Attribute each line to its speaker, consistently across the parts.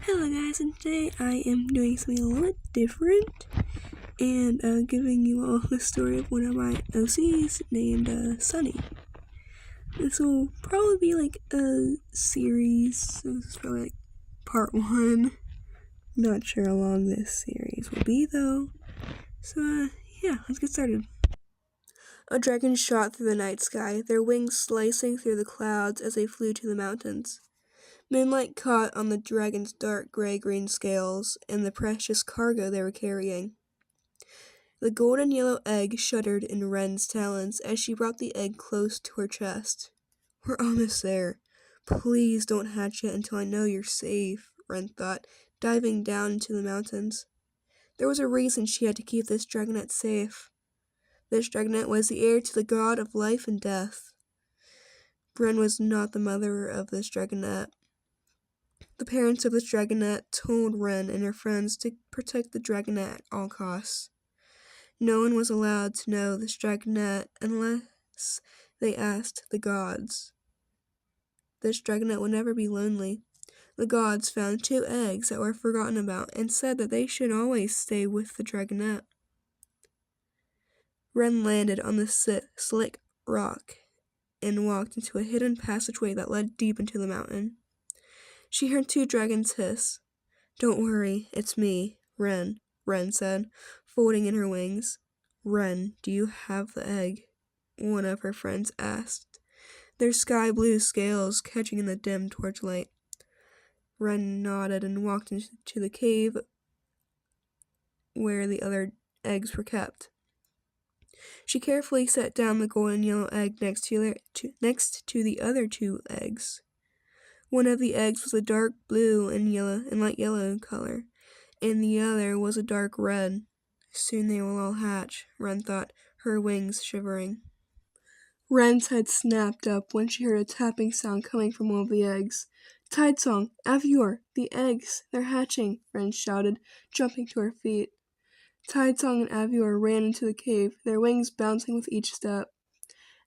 Speaker 1: Hello guys, and today I am doing something a little bit different and giving you all the story of one of my OCs named Sunny. This will probably be like a series, so this is probably like part 1. Not sure how long this series will be though. So yeah, let's get started. A dragon shot through the night sky, their wings slicing through the clouds as they flew to the mountains. Moonlight caught on the dragon's dark gray-green scales and the precious cargo they were carrying. The golden-yellow egg shuddered in Wren's talons as she brought the egg close to her chest. "We're almost there. Please don't hatch it until I know you're safe," Wren thought, diving down into the mountains. There was a reason she had to keep this dragonet safe. This dragonet was the heir to the god of life and death. Wren was not the mother of this dragonet. The parents of this dragonet told Wren and her friends to protect the dragonet at all costs. No one was allowed to know this dragonet unless they asked the gods. This dragonet would never be lonely. The gods found 2 eggs that were forgotten about and said that they should always stay with the dragonet. Wren landed on the slick rock and walked into a hidden passageway that led deep into the mountain. She heard 2 dragons hiss. "Don't worry, it's me, Wren," Wren said, folding in her wings. "Wren, do you have the egg?" one of her friends asked, their sky blue scales catching in the dim torchlight. Wren nodded and walked into the cave where the other eggs were kept. She carefully set down the golden yellow egg next to the other 2 eggs. One of the eggs was a dark blue and light yellow color, and the other was a dark red. Soon they will all hatch, Wren thought, her wings shivering. Wren's head snapped up when she heard a tapping sound coming from one of the eggs. "Tidesong, Avior, the eggs, they're hatching," Wren shouted, jumping to her feet. Tidesong and Avior ran into the cave, their wings bouncing with each step.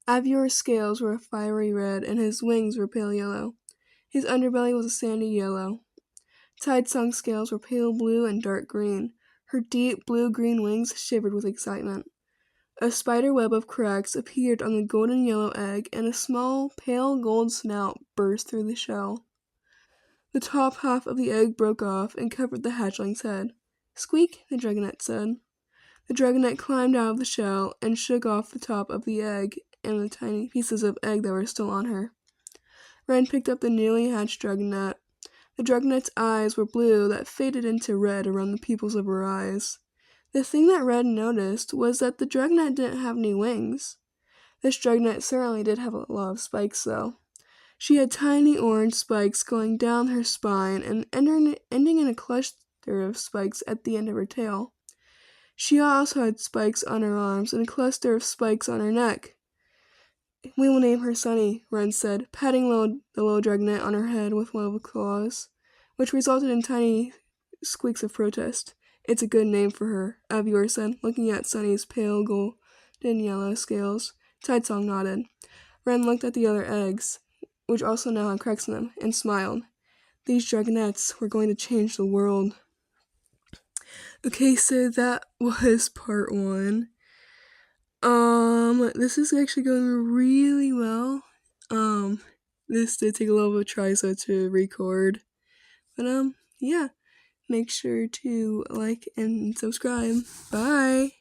Speaker 1: Avior's scales were a fiery red, and his wings were pale yellow. His underbelly was a sandy yellow. Tidesong's scales were pale blue and dark green. Her deep blue-green wings shivered with excitement. A spider web of cracks appeared on the golden yellow egg, and a small, pale gold snout burst through the shell. The top half of the egg broke off and covered the hatchling's head. "Squeak," the dragonet said. The dragonet climbed out of the shell and shook off the top of the egg and the tiny pieces of egg that were still on her. Wren picked up the newly hatched dragonet. The dragonet's eyes were blue that faded into red around the pupils of her eyes. The thing that Wren noticed was that the dragonet didn't have any wings. This dragonet certainly did have a lot of spikes, though. She had tiny orange spikes going down her spine and ending in a cluster of spikes at the end of her tail. She also had spikes on her arms and a cluster of spikes on her neck. "We will name her Sunny," Wren said, patting the little dragonet on her head with one of the claws, which resulted in tiny squeaks of protest. "It's a good name for her," Avior said, looking at Sunny's pale golden yellow scales. Tidesong nodded. Wren looked at the other eggs, which also now had cracks in them, and smiled. These dragonets were going to change the world. Okay, so that was part 1. This is actually going really well. This did take a little bit of try to record. But, yeah. Make sure to like and subscribe. Bye!